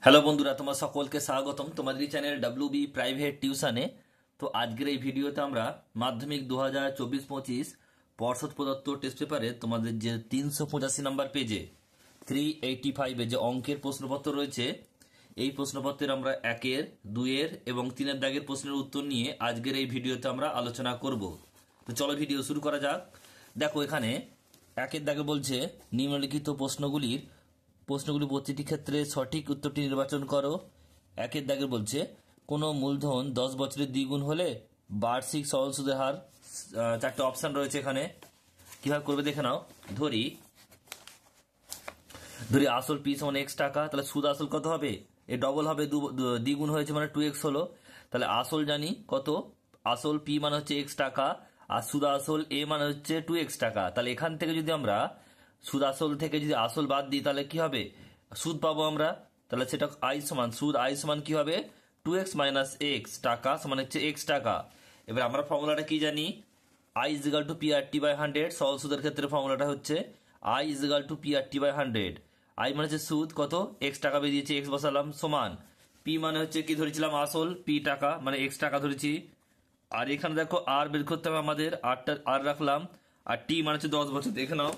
Hello বন্ধুরা, তোমার সকলকে স্বাগতম তোমাদের চ্যানেল WB প্রাইভেট টিউশনে। তো আজকের এই ভিডিওতে আমরা মাধ্যমিক 2024-25 পর্ষদ প্রদত্ত টেস্ট পেপারে তোমাদের যে 385 নাম্বার পেজে 385 যে অঙ্কের প্রশ্নপত্র রয়েছে, এই প্রশ্নপত্রের আমরা 1-এর 2-এর এবং 3-এর দাগের প্রশ্নের উত্তর নিয়ে আজকের এই ভিডিওতে আমরা আলোচনা করব। তো চলো ভিডিও শুরু করা যাক। দেখো এখানে 1-এর দাগে বলছে নিম্নলিখিত প্রশ্নগুলি প্রতিটি ক্ষেত্রে সঠিক উত্তরটি নির্বাচন করো। 1-এর দাগে বলছে কোনো মূলধন 10 বছরের দ্বিগুণ হলে বার্ষিক সরল সুদের হার, 4টে অপশন রয়েছে এখানে। কিভাবে করবে দেখে নাও। ধরি আসল পি সমান x টাকা, তাহলে সুদ আসল কত হবে? এ ডবল হবে, দ্বিগুণ হয়েছে মানে 2x হলো। তাহলে আসল জানি কত, আসল পি মানে হচ্ছে x টাকা আর সুদ আসল এ মানে হচ্ছে 2x টাকা। তাহলে এখান থেকে যদি আমরা সুদ আসল থেকে যদি আসল বাদ দিই তাহলে কি হবে? সুদ পাবো আমরা। তাহলে সেটা সুদ আই সমান কি হবে? 2x মাইনাস x টাকা সমান হচ্ছে x টাকা। এবার আমরা ফর্মুলাটা কি জানি? I is equal to PRT/100। সরল সুদের ক্ষেত্রে ফর্মুলাটা হচ্ছে I is equal to PRT/100। I মানে হচ্ছে সুদ কত, x টাকা বেরিয়েছে, x বসালাম, সমান P মানে হচ্ছে কি ধরেছিলাম আসল, P টাকা মানে x টাকা ধরেছি। আর এখানে দেখো আর বের করতে হবে আমাদের, আর রাখলাম। আর T মানে হচ্ছে 10 বছর, দেখে নাও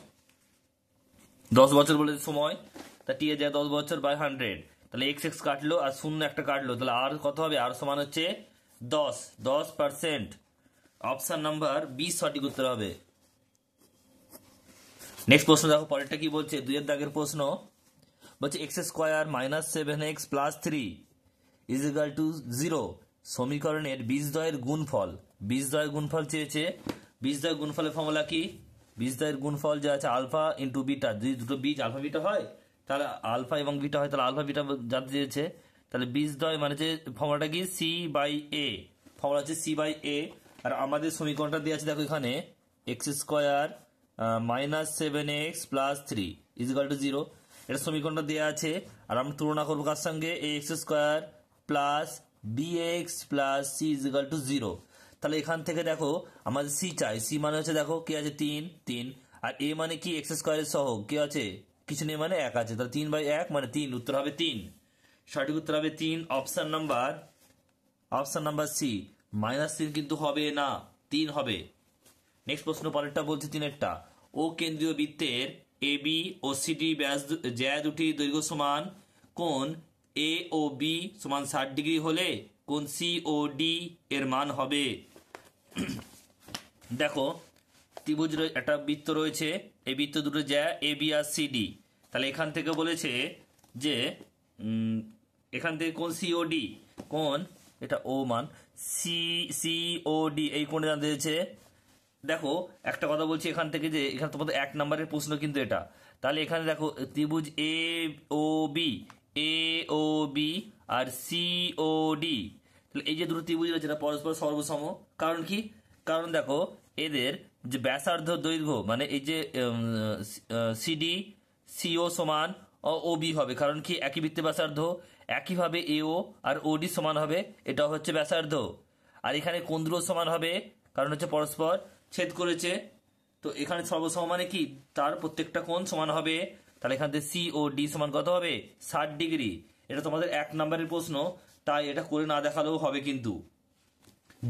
10 বছর বলে সময়, তা T এ যায় 10 বছর বাই 100। তাহলে x কাটলো আর শূন্য একটা কাটলো, তাহলে আর কত হবে? আর সমান হচ্ছে 10%। অপশন নাম্বার 20 সঠিক উত্তর হবে। নেক্সট প্রশ্ন দেখো পরেরটা কি বলছে। 2-এর দাগের প্রশ্ন বলছে x² minus 7x plus 3 is equal to 0 সমীকরণের বীজদ্বয়ের গুণফল। বীজদ্বয়ের গুণফল চেয়েছে। বীজদ্বয়ের গুণফলের ফর্মুলা কি? বীজদ্বয়ের গুণফল যে আছে আলফা ইন্টু বিটা, যদি দুটো বীজ আলফা বিটা হয় তাহলে আলফা এবং বিটা হয়, তাহলে আলফা বিটা জানতে চেয়েছে। তাহলে বীজদ্বয় মানে যে ফর্মুলাটা কি? C/A। ফর্মুলা হচ্ছে C/A। আর আমাদের সমীকরণটা দেওয়া আছে দেখো এখানে, x² minus 7x plus 3 is equal to 0। এটা সমীকরণটা দেওয়া আছে। আর আমরা তুলনা করবো কার সঙ্গে? ax² plus bx plus c is equal to 0। তাহলে এখান থেকে দেখো আমাদের c চাই। c মানে হচ্ছে দেখো কি আছে? 3। আর a মানে কি? x² এর সহগ কি আছে? কিছু নেই মানে 1 আছে, তাহলে 3/1 মানে 3। উত্তর হবে 3। সঠিক উত্তর হবে 3। Option number C. -3 কিন্তু হবে না, 3 হবে। নেক্সট প্রশ্ন পরেরটা বলছে 3-এরটা। ও কেন্দ্রীয় বৃত্তের AB ও CD ব্যাস জ্যা দুটি দৈর্ঘ্য সমান, কোণ A ও B সমান 60 ডিগ্রি হলে কোণ C ও D এর মান হবে। দেখো ত্রিভুজ একটা বৃত্ত রয়েছে, এই বৃত্ত দুটো জ্যা AB আর CD। তাহলে এখান থেকে বলেছে যে এখান থেকে কোণ COD, কোণ এটা ও মান COD এই কোণে জানতে চেয়েছে। দেখো একটা কথা বলছি এখান থেকে, যে এখানে তোমাদের 1 নম্বরের প্রশ্ন কিন্তু এটা। তাহলে এখানে দেখো ত্রিভুজ AOB আর COD, তাহলে এই যে দুটো ত্রিভুজ রয়েছে এটা পরস্পর সর্বসম। কারণ কি? কারণ দেখো এদের যে ব্যাসার্ধ দৈর্ঘ্য মানে এই যে CD CO সমান OB হবে। কারণ কি? একই বৃত্তের ব্যাসার্ধ। একইভাবে AO আর OD সমান হবে, এটা হচ্ছে ব্যাসার্ধ। আর এখানে কোণ দুটো সমান হবে, কারণ হচ্ছে পরস্পর ছেদ করেছে। তো এখানে সর্বসম মানে কি? তার প্রত্যেকটা কোণ সমান হবে। তাহলে এখান থেকে COD সমান কত হবে? 60 ডিগ্রি। এটা তোমাদের 1 নম্বরের প্রশ্ন, তাই এটা করে না দেখালেও হবে। কিন্তু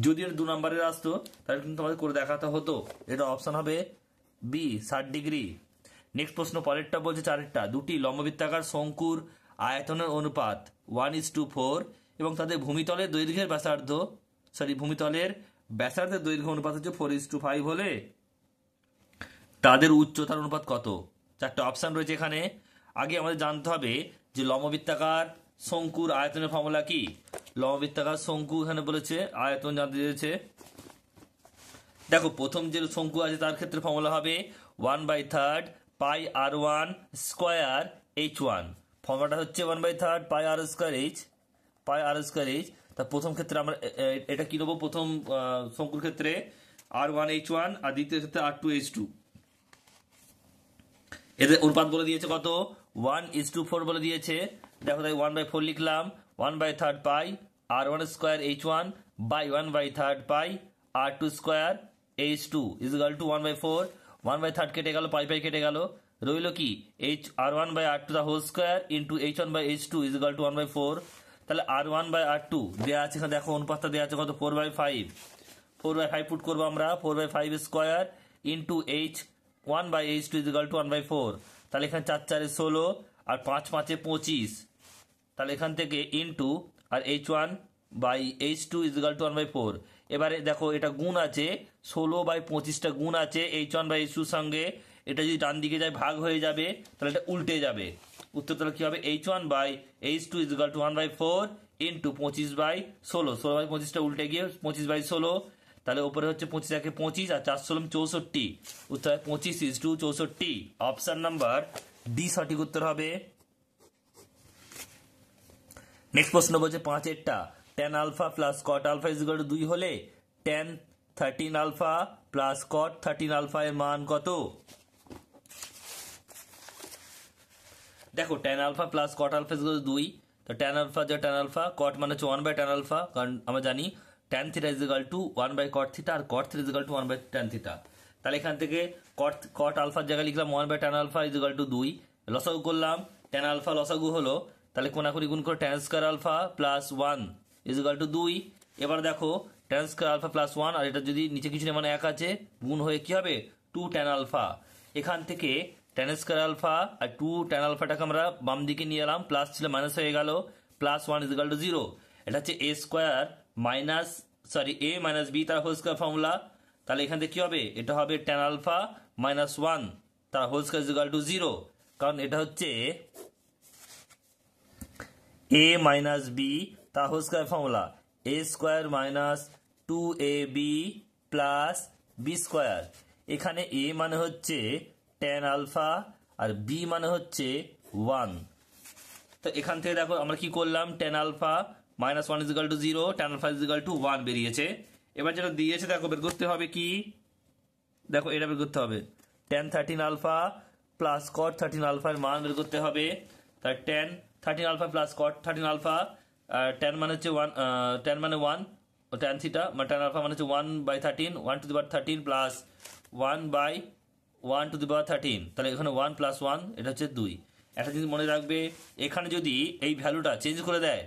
যদি এটা 2 নম্বরের আসতো তাহলে কিন্তু তোমাদের করে দেখাতে হতো। এটা অপশন হবে B, 60 ডিগ্রি। নেক্সট প্রশ্ন পরেরটা বলছে 4-এরটা। দুটি লম্ববৃত্তাকার শঙ্কুর আয়তনের অনুপাত 1:4 এবং তাদের ভূমিতলের দৈর্ঘ্যের দৈর্ঘ্য অনুপাত হচ্ছে 4:5 হলে তাদের উচ্চতার অনুপাত কত? 4টে অপশন রয়েছে এখানে। আগে আমাদের জানতে হবে যে লম্ববৃত্তাকার শঙ্কুর আয়তনের ফর্মুলা কি। লম্ববৃত্তাকার শঙ্কু এখানে বলেছে আয়তন জানতে চেয়েছে। দেখো প্রথম যে শঙ্কু আছে তার ক্ষেত্রে ফর্মুলা হবে 1/3 পাই r1 স্কয়ার h1। ফর্মুলাটা হচ্ছে 1/3 পাই r স্কয়ার h। তা প্রথম ক্ষেত্রে আমরা এটা কি নেবো? প্রথম শঙ্কুর ক্ষেত্রে r1 h1 আর দ্বিতীয় ক্ষেত্রে r2 h2। এদের অনুপাত বলে দিয়েছে কত? 1:4 বলে দিয়েছে। দেখো তাই 1/4 লিখলাম। 1/3 pi r1 square h1 by 1/3 pi r2 square h2 is equal to 1/4। 1/3 কেটে গেল, পাই কেটে গেল, রইল কি r1/r2 the whole square into h1/h2 is equal to 1/4। তাহলে r1/r2 দেওয়া আছে, এখানে দেখো অনুপাতটা দেওয়া আছে কত, 4/5। 4/5 পুট করবো আমরা, 4/5 square into h1/h2 is equal to 1/4। তাহলে এখানে 4 4 16 আর 5 5 25। তাহলে এখান থেকে ইন্টু আর h1/h2 ইজ ইকুয়াল টু 1/4। এবারে দেখো এটা গুণ আছে, 16/25টা গুণ আছে h1/h2 সঙ্গে, এটা যদি ডান দিকে যায় ভাগ হয়ে যাবে, তাহলে এটা উল্টে যাবে। উত্তর তাহলে কি হবে, h1/h2 is equal to 1/4 into 25/16। 16/25টা উল্টে গিয়ে 25/16, তাহলে উপরে হচ্ছে 25 একে 25 আর 4 16 64। উত্তর 25:64। অপশন নাম্বার ডি সঠিক উত্তর হবে। নেক্সট প্রশ্ন বলছে 5-এরটা, tan alpha plus cot alpha is equal to 2 হলে tan 13 alpha plus cot 13 alpha এর মান কত? দেখো tan alpha plus cot alpha is equal to 2, তো tan আলফা যা tan আলফা, cot মানে হচ্ছে 1/tan আলফা, কারণ আমরা জানি tan theta is equal to 1/cot theta আর cot theta is equal to 1/tan theta. তাহলে এখান থেকে cot আলফার জায়গায় লিখলাম 1/tan alpha is equal to 2, লসাগু করলাম, tan আলফা লসাগু হলো, তাহলে কোনাকুনি গুণ করে tan square alpha plus 1 is equal to 2। এবার দেখো tan স্কয়ার আলফা প্লাস 1 আর এটা যদি নিচে কিছু নেই মানে 1 আছে, গুণ হয়ে কি হবে 2 tan আলফা। এখান থেকে tan স্কয়ার আলফা আর 2 tan আলফাটাকে আমরা বাম দিকে নিয়ে এলাম, প্লাস ছিল মাইনাস হয়ে গেল, প্লাস 1 ইজ ইকুয়াল টু 0। এটা হচ্ছে a square minus a minus b তার হোল স্কয়ার ফর্মুলা। তাহলে এখান থেকে কি হবে, এটা হবে tan আলফা মাইনাস 1 তার whole square is equal to 0, কারণ এটা হচ্ছে a মাইনাস b তার whole square formula, a square minus 2ab plus b square. এখানে a মানে হচ্ছে tan আলফা আর b মানে হচ্ছে 1। তো এখান থেকে দেখো আমরা কি করলাম, tan alpha minus 1 is equal to 0, tan alpha is equal to 1 বেরিয়েছে। এবার যেটা দিয়েছে দেখো বের করতে হবে কি, দেখো এটা বের করতে হবে, tan 13 আলফা প্লাস cot 13 আলফার মান বের করতে হবে। তার tan 13 alpha plus cot 13 alpha, tan মানে হচ্ছে 1, tan মানে 1, tan থিটা মানে tan আলফা মানে হচ্ছে 1/13, 1 টু দি পাওয়ার 13 প্লাস 1/1 টু দি পাওয়ার 13, তাহলে এখানে 1 প্লাস 1 এটা হচ্ছে 2। একটা জিনিস মনে রাখবে, এখানে যদি এই ভ্যালুটা চেঞ্জ করে দেয়,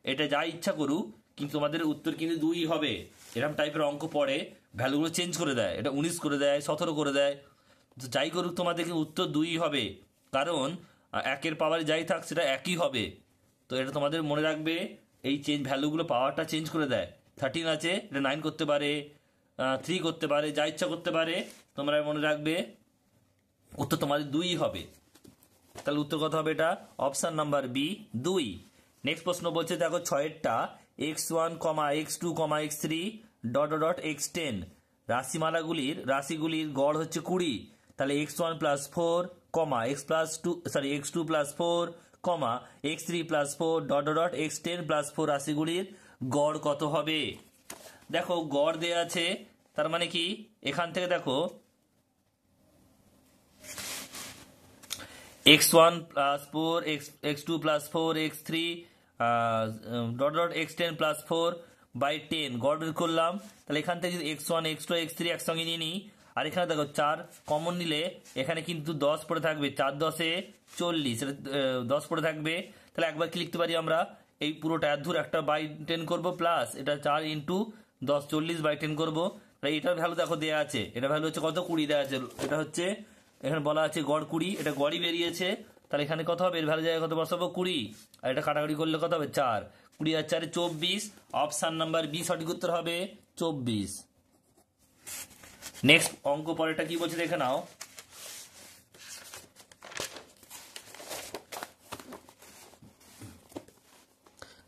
এটা যা ইচ্ছা করুক কিন্তু তোমাদের উত্তর কিন্তু 2 হবে। এরকম টাইপের অঙ্ক পড়ে ভ্যালুগুলো চেঞ্জ করে দেয়, এটা 19 করে দেয়, 17 করে দেয়, যাই করুক তোমাদের কিন্তু উত্তর 2 হবে, কারণ 1-এর পাওয়ারে যাই থাক সেটা একই হবে। তো এটা তোমাদের মনে রাখবে, এই চেঞ্জ ভ্যালুগুলো পাওয়ারটা চেঞ্জ করে দেয়। 13 আছে, এটা 9 করতে পারে, 3 করতে পারে, যা ইচ্ছা করতে পারে, তোমরা মনে রাখবে উত্তর তোমাদের 2 হবে। তাহলে উত্তর কত হবে, এটা অপশন নাম্বার বি 2। নেক্সট প্রশ্ন বলছে দেখো 6-এরটা, x1, x2, x3 dot dot x10 রাশিগুলির গড় হচ্ছে 20। তাহলে x1 plus 4, x2 plus 4, x3 plus 4 dot dot x10 plus 4 রাশিগুলির গড় কত হবে? দেখো গড় দেয়া আছে, তার মানে কি এখান থেকে দেখো x1 plus 4, x2 plus 4, x3 dot dot x10 plus 4/10 গড় বের করলাম। তাহলে এখান থেকে যদি x1, x2, x3 একসঙ্গে নিয়ে নিই, আর এখানে দেখো 4 কমন নিলে এখানে কিন্তু 10 পড়ে থাকবে, 4 10 40, 10 পড়ে থাকবে। তাহলে একবার কি লিখতে পারি আমরা, এই পুরোটা ধর একটা 10 করবো, প্লাস এটা 4 ইন্টু 10 40/10 করবো। এটার ভ্যালু দেখো দেওয়া আছে, এটা ভ্যালু হচ্ছে কত, 20 দেওয়া আছে। এটা হচ্ছে এখানে বলা আছে গড় 20, এটা গড়ই বেরিয়েছে। তাহলে এখানে কত হবে, এর ভ্যালু জায়গায় কত বসাবো 20, আর এটা কাটাকাটি করলে কত হবে 4, 20 আর 4 24। অপশন নাম্বার বি সঠিক উত্তর হবে 24। নেক্সট অঙ্ক পরেরটা কি বলছে দেখে নাও,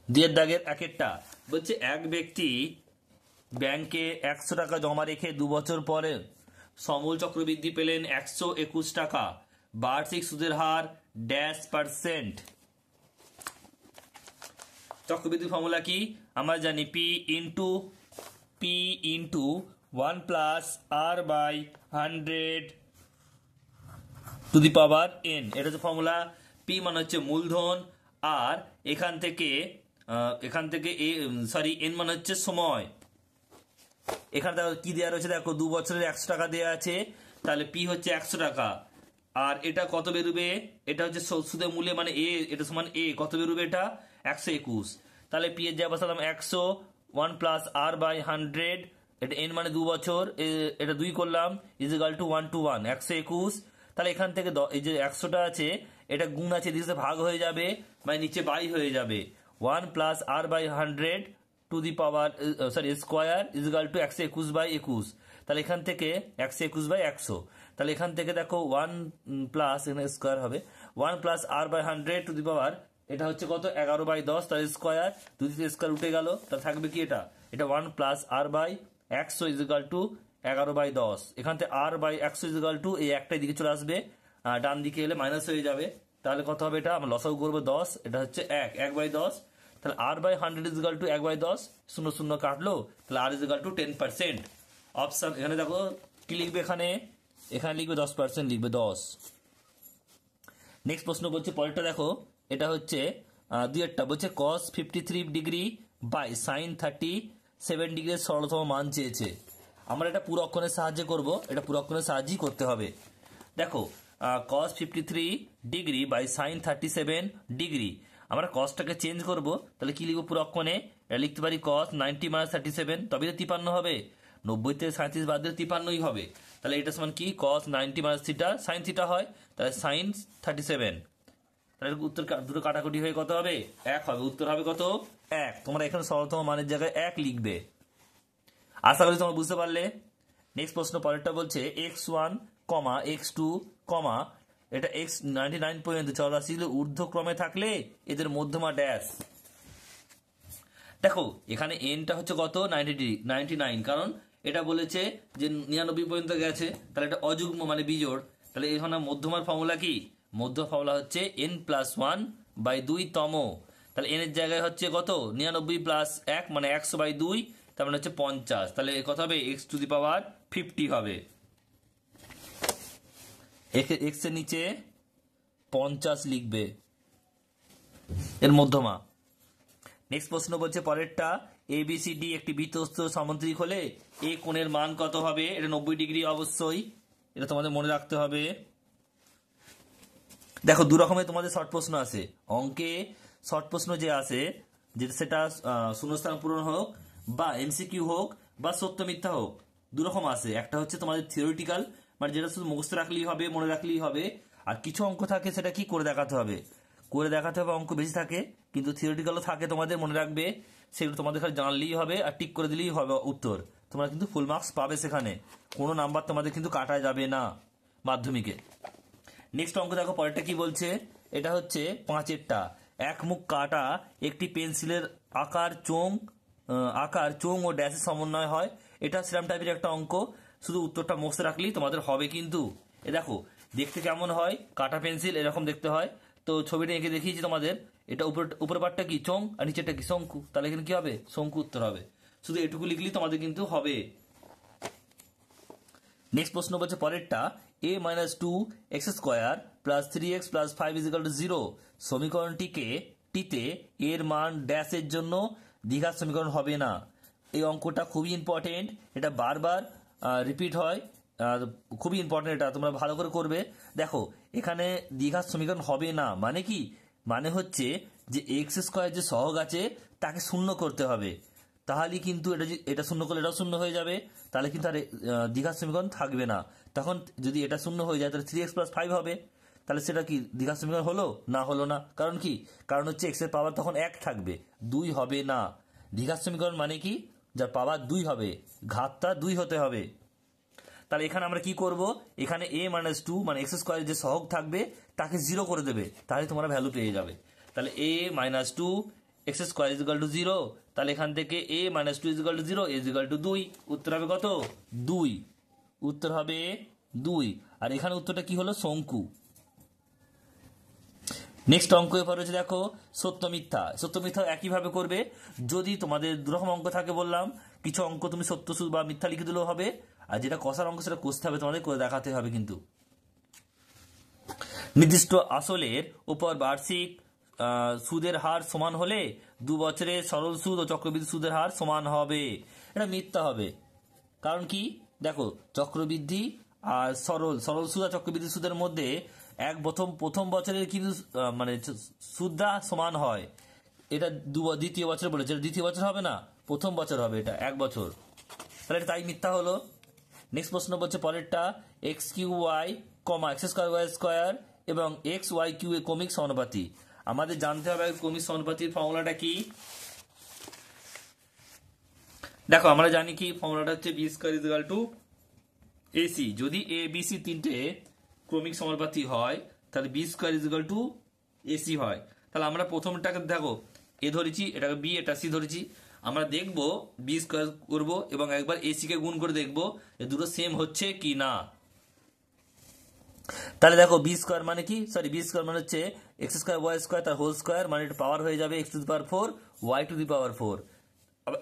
দুইয়ের দাগের 1-এরটা বলছে এক ব্যক্তি ব্যাংকে 100 টাকা জমা রেখে 2 বছর পরে সমূল চক্রবৃদ্ধি পেলেন 121 টাকা, বার্ষিক সুদের হার %। চক্রবৃদ্ধি ফর্মুলা কি আমরা জানি, p into 1 plus r/100 two the power n। এটা হচ্ছে ফর্মুলা। p মানে হচ্ছে মূলধন, আর এখান থেকে n মানে হচ্ছে সময়। এখানে দেখো কি দেওয়া রয়েছে, দেখো 2 বছরের 100 টাকা দেওয়া আছে, তাহলে p হচ্ছে 100 টাকা, আর এটা কত বেরোবে, এটা হচ্ছে সুদের মূল্যে মানে এ, এটা সমান এ, কত বেরোবে এটা 121। তাহলে পি এর জায়গায় বসালাম 100, 1 প্লাস আর বাই 100, এটা এন মানে 2 বছর, এটা 2 করলাম, ইজ ইকাল টু 1 to 1 121। তাহলে এখান থেকে এই যে 100টা আছে এটা গুণ আছে, দিকে ভাগ হয়ে যাবে, মানে নিচে বাই হয়ে যাবে, 1 plus R by 100 to the power square is equal to 121 by 21। তাহলে এখান থেকে 121 বাই 100, তাহলে এখান থেকে দেখো 1 প্লাস এখানে স্কোয়ার হবে 1 plus R by 100 to the power, এটা হচ্ছে কত 11 বাই 10, তাহলে স্কোয়ার, দুই দিকে স্কোয়ার উঠে গেল, তাহলে থাকবে কি এটা 1 plus R by 100 is equal to 11 by 10। এখান থেকে r by 100 is equal to এই একটাই দিকে চলে আসবে, ডান দিকে এলে মাইনাস হয়ে যাবে, তাহলে কত হবে এটা আমরা লসাগু করবো 10, এটা হচ্ছে 1 বাই 10, তাহলে R by 100 is equal to 1 by 10, শূন্য শূন্য কাটলো, তাহলে R is equal to 10%। Option এখানে দেখো কি লিখবে, এখানে লিখবে 10%, লিখবে 10। নেক্সট প্রশ্ন বলছে পরেরটা দেখো, এটা হচ্ছে দুইটা বলছে cos 53 ডিগ্রি বাই সাইন 37 ডিগ্রির সরলতম মান চেয়েছে। আমরা এটা পুরো অক্ষরের সাহায্যে করব, এটা পুরো অক্ষরের সাহায্যেই করতে হবে। দেখো cos 53 degree by sine 37 degree, আমরা কসটাকে চেঞ্জ করব, তাহলে কি লিখবো পুরো অক্ষরে, এটা লিখতে পারি cos 90 মাইনাস 37, তবে তো 53 হবে, 90 থেকে 37 বাদ দিলে 53ই হবে, তাহলে এটা সমান কি cos 90 minus theta sine theta হয়, তাহলে সাইন 37, তাহলে উত্তর দুটো কাটাকুটি হয়ে কত হবে 1 হবে, উত্তর হবে কত 1। তোমরা এখানে সরলতম মানের জায়গায় 1 লিখবে। আশা করি তোমরা বুঝতে পারলে। নেক্সট প্রশ্ন পরেরটা বলছে x1, x2, এটা x99 পর্যন্ত চলরাশিগুলো ঊর্ধ্বক্রমে থাকলে এদের মধ্যমা ড্যাশ। দেখো এখানে এনটা হচ্ছে কত 99, কারণ এটা বলেছে যে 99 পর্যন্ত গেছে, তাহলে এটা অযুগ্ম মানে বিজোড়, তাহলে এখানে মধ্যমার ফর্মুলা কি, মধ্য ফর্মুলা হচ্ছে n প্লাস 1 বাই 2 তম, তাহলে এন এর জায়গায় হচ্ছে কত 99 প্লাস 1 মানে 100 বাই 2, তার মানে হচ্ছে 50, তাহলে কত হবে x টু দি পাওয়ার 50 হবে, এক্স এর নিচে 50 লিখবে এর মধ্যমা। নেক্সট প্রশ্ন বলছে পরেরটা ABCD একটি বৃত্তস্থ সামুদ্রিক হলে এ কোণের মান কত হবে, এটা 90 ডিগ্রি অবশ্যই, এটা তোমাদের মনে রাখতে হবে। দেখো দু রকমের তোমাদের শর্ট প্রশ্ন আছে অঙ্কে, শর্ট প্রশ্ন যে আছে যে সেটা শূন্যস্থান পূরণ হোক বা এমসিকিউ হোক বা সত্য মিথ্যা হোক, দু রকম আছে। একটা হচ্ছে তোমাদের থিওরিটিক্যাল, মানে যেটা শুধু মুখস্থ রাখলেই হবে, মনে রাখলেই হবে, আর কিছু অঙ্ক থাকে সেটা কি করে দেখাতে হবে, অঙ্ক বেশি থাকে, কিন্তু থিওরিটিক্যালও থাকে তোমাদের মনে রাখবে, সেগুলো তোমাদের খালি জানলেই হবে আর টিক করে দিলেই হবে উত্তর, তোমরা কিন্তু ফুল মার্কস পাবে, সেখানে কোনো নাম্বার তোমাদের কিন্তু কাটা যাবে না মাধ্যমিকে। নেক্সট অঙ্ক দেখো পরেরটা কি বলছে, এটা হচ্ছে 5এরটা, এক মুখ কাটা একটি পেন্সিলের আকার চোং ও ড্যাশের সমন্বয় হয়, এটা সেরকম টাইপের একটা অঙ্ক, শুধু উত্তরটা মুখস্থ রাখলেই তোমাদের হবে কিন্তু। এ দেখো দেখতে কেমন হয়, কাটা পেন্সিল এরকম দেখতে হয়, তো ছবিটা এঁকে দেখিয়েছি তোমাদের, এটা উপর পার্টটা কি চোং আর নিচেরটা কি শঙ্কু, তাহলে এখানে কি হবে শঙ্কু উত্তর হবে, শুধু এটুকু লিখলেই তোমাদের কিন্তু হবে। নেক্সট প্রশ্ন বলছে পরেরটা a minus 2x square plus 3x plus 5 is equal two 0 সমীকরণটিতে এর মান ড্যাশের জন্য দ্বিঘাত সমীকরণ হবে না। এই অঙ্কটা খুবই ইম্পর্টেন্ট, এটা বারবার রিপিট হয়, খুবই ইম্পর্টেন্ট, এটা তোমরা ভালো করে করবে। দেখো এখানে দ্বিঘাত সমীকরণ হবে না মানে কি, মানে হচ্ছে যে এক্স স্কোয়ার যে সহগ আছে তাকে শূন্য করতে হবে, তাহলে কিন্তু এটা শূন্য করলে এটাও শূন্য হয়ে যাবে, তাহলে কিন্তু আর দ্বিঘাত সমীকরণ থাকবে না। তখন যদি এটা শূন্য হয়ে যায় তাহলে 3x প্লাস 5 হবে, তাহলে সেটা কি দ্বিঘাত সমীকরণ হলো না, হলো না, কারণ কি, কারণ হচ্ছে এক্স এর পাওয়ার তখন 1 থাকবে, 2 হবে না। দ্বিঘাত সমীকরণ মানে কি, যার পাওয়ার 2 হবে, ঘাতটা 2 হতে হবে। তাহলে এখানে আমরা কি করব, এখানে a মাইনাস 2 মানে এক্স স্কোয়ারের যে সহগ থাকবে তাকে 0 করে দেবে, তাহলে তোমরা ভ্যালু পেয়ে যাবে। তাহলে a minus 2 x square is equal two 0, তাহলে এখান থেকে a minus 2 is equal two 0, is equal two 2, উত্তর হবে কত 2, উত্তর হবে 2, আর এখানে উত্তরটা কি হলো শঙ্কু। নেক্সট অঙ্ক এবার হচ্ছে দেখো সত্য মিথ্যা একইভাবে করবে, যদি তোমাদের দুরকম অঙ্ক থাকে বললাম, কিছু অঙ্ক তুমি সত্য বা মিথ্যা লিখে দিলেও হবে, আর যেটা কষার অঙ্ক সেটা কষতে হবে, তোমাদের করে দেখাতে হবে কিন্তু। নির্দিষ্ট আসলের উপর বার্ষিক সুদের হার সমান হলে 2 বছরে সরল সুদ ও চক্রবৃদ্ধি সুদের হার সমান হবে, এটা মিথ্যা হবে, কারণ কি, দেখো চক্রবৃদ্ধি আর সরল সরল সুদ আর চক্রবৃদ্ধি সুদের মধ্যে প্রথম বছরের কিন্তু মানে সুদটা সমান হয়। এটা দ্বিতীয় বছর বলেছে, দ্বিতীয় বছর হবে না, প্রথম বছর হবে, এটা 1 বছর, তাহলে এটা তাই মিথ্যা হলো। নেক্সট প্রশ্ন বলছে পরেরটা, x Q y comma x square Y square এবং এক্স ওয়াই কিউ এর ক্রমিক সমানুপাতি। আমাদের জানতে হবে ক্রমিক সমানুপাতির ফর্মুলাটা কি। দেখো আমরা জানি কি ফর্মুলাটা হচ্ছে b square is equal to ac. যদি এ বি সি তিনটে ক্রমিক সমানুপাতি হয় তাহলে b square is equal to ac হয়। তাহলে আমরা প্রথমটাকে দেখো এ ধরেছি, এটাকে বি, এটা সি ধরেছি, আমরা দেখবো বি স্কোয়ার করবো এবং একবার এসি কে গুণ করে দেখবো যে দুটো সেম হচ্ছে কি না। তাহলে দেখো বি স্কোয়ার মানে কি, সরি বি স্কোয়ার মানে হচ্ছে এক্স স্কোয়ার ওয়াই স্কোয়ার তার হোল স্কোয়ার, মানে এটা পাওয়ার হয়ে যাবে X to the power 4 Y to the power 4।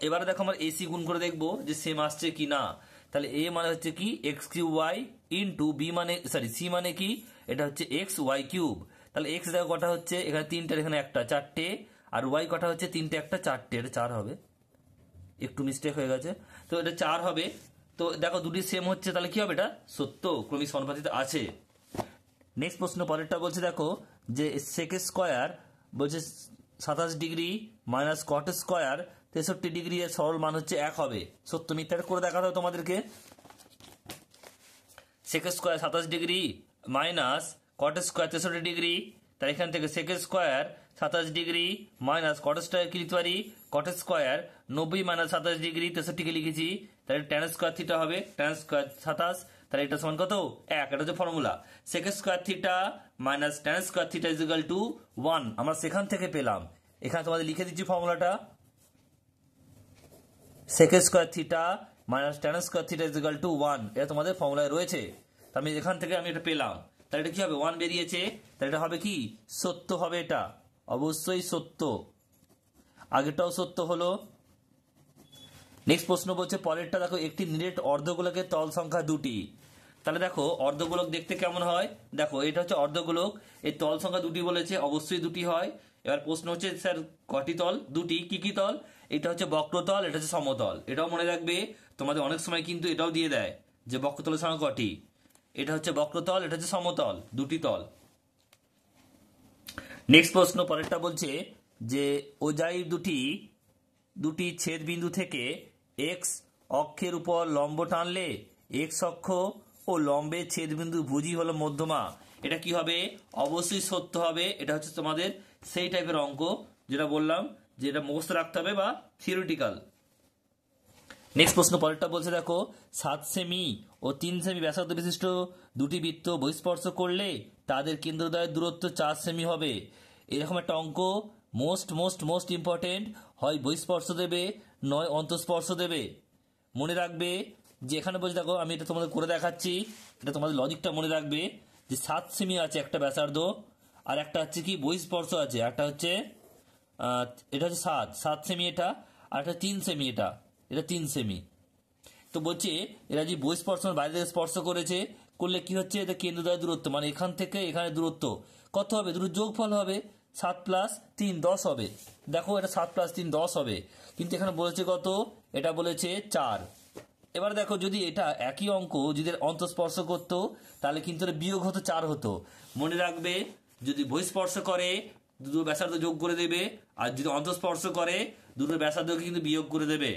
এবারে দেখো আমরা এসি গুণ করে দেখবো যে সেম আসছে কি না। তাহলে এ মানে হচ্ছে কি x cube y into b মানে সরি সি মানে কি এটা হচ্ছে এক্স ওয়াই কিউব। তাহলে এক্স দেখো কটা হচ্ছে, এখানে 3টার এখানে 1টা 4টে, আর ওয়াই কটা হচ্ছে 3টে 1টা 4টে, এটা 4 হবে, একটু মিস্টেক হয়ে গেছে, তো এটা 4 হবে। তো দেখো দুটি সেম হচ্ছে, তাহলে কি হবে, এটা সত্য ক্রমিক সমানুপাতিতে আছে। নেক্সট প্রশ্ন পরেরটা বলছে দেখো যে সেক স্কোয়ার বলছে 27 degree minus cot square 63 degree এর সরল মান হচ্ছে 1 হবে। সত্য মিথ্যা করে দেখাতে হবে তোমাদেরকে। Sec square 27 degree minus cot square 63 degree, তার এখান থেকে sec square 27 degree minus cot square কি লিখতে পারি, কট স্কোয়ার 90 মাইনাস 27 ডিগ্রি 63 কে লিখেছি, তাহলে ট্যান স্কোয়ার থিটা হবে, ট্যান স্কোয়ার 27, তাহলে এটা সমান কত 1, এটা হচ্ছে formula. Sec square theta minus tan square theta is equal to 1, আমরা সেখান থেকে পেলাম, এখানে তোমাদের লিখে দিচ্ছি ফর্মুলাটা, sec square theta minus tan square theta is equal to 1, এটা তোমাদের ফর্মুলায় রয়েছে। আমি এখান থেকে আমি এটা পেলাম, তাহলে এটা কি হবে 1 বেরিয়েছে, তাহলে এটা হবে কি সত্য হবে, এটা অবশ্যই সত্য, আগেরটাও সত্য হলো। নেক্সট প্রশ্ন বলছে পরেরটা দেখো একটি নিরেট অর্ধগোলকের তল সংখ্যা 2টি। তাহলে দেখো অর্ধগোলক দেখতে কেমন হয়, দেখো এটা হচ্ছে অর্ধগোলক, এই তল সংখ্যা 2টি বলেছে, অবশ্যই 2টি হয়। এবার প্রশ্ন হচ্ছে স্যার কটি তল, 2টি, কি কি তল, এটা হচ্ছে বক্রতল, এটা হচ্ছে সমতল। এটাও মনে রাখবে, তোমাদের অনেক সময় কিন্তু এটাও দিয়ে দেয় যে বক্রতলের সংখ্যা কটি, এটা হচ্ছে বক্রতল, এটা হচ্ছে সমতল, 2টি তল। নেক্সট প্রশ্ন পরেরটা বলছে যে ওজাই দুটি ছেদ বিন্দু থেকে এক্স অক্ষের উপর লম্ব টানলে এক্স অক্ষ ও লম্বের ছেদ বিন্দু ভুজি হলো মধ্যমা। এটা কি হবে, অবশ্যই সত্য হবে, এটা হচ্ছে তোমাদের সেই টাইপের অঙ্ক যেটা বললাম যে এটা মুখস্থ রাখতে হবে বা থিওরিটিক্যাল। নেক্সট প্রশ্ন পরেরটা বলছে দেখো 7 সেমি ও 3 সেমি ব্যাসার্ধ বিশিষ্ট দুটি বৃত্ত বহিঃস্পর্শ করলে তাদের কেন্দ্রদ্বয়ের দূরত্ব 4 সেমি হবে। এরকম একটা অঙ্ক মোস্ট ইম্পর্টেন্ট, হয় বহিঃস্পর্শ দেবে নয় অন্তঃস্পর্শ দেবে। মনে রাখবে যে এখানে বলছে দেখো আমি এটা তোমাদের করে দেখাচ্ছি, এটা তোমাদের লজিকটা মনে রাখবে যে 7 সেমি আছে একটা ব্যাসার্ধ, আর একটা হচ্ছে কি বহিঃস্পর্শ আছে, একটা হচ্ছে এটা হচ্ছে 7 সেমি এটা, আর একটা 3 সেমি এটা 3 সেমি। তো বলছে এরা যে বহিঃস্পর্শ বাইরে থেকে স্পর্শ করেছে, করলে কি হচ্ছে এটা কেন্দ্রদ্বয়ের দূরত্ব, মানে এখান থেকে এখানে দূরত্ব কত হবে, দুটো যোগফল হবে, 7 + 3 10 হবে। দেখো এটা 7 + 3 10 হবে, কিন্তু এখানে বলেছে কত, এটা বলেছে 4। এবার দেখো যদি এটা একই অঙ্ক যদি অন্তঃস্পর্শ করতো তাহলে কিন্তু বিয়োগ হতো 4 হতো। মনে রাখবে যদি বহিঃস্পর্শ করে দুটো ব্যাসার্ধ যোগ করে দেবে, আর যদি অন্তঃস্পর্শ করে দুটো ব্যাসার্ধকে কিন্তু বিয়োগ করে দেবে।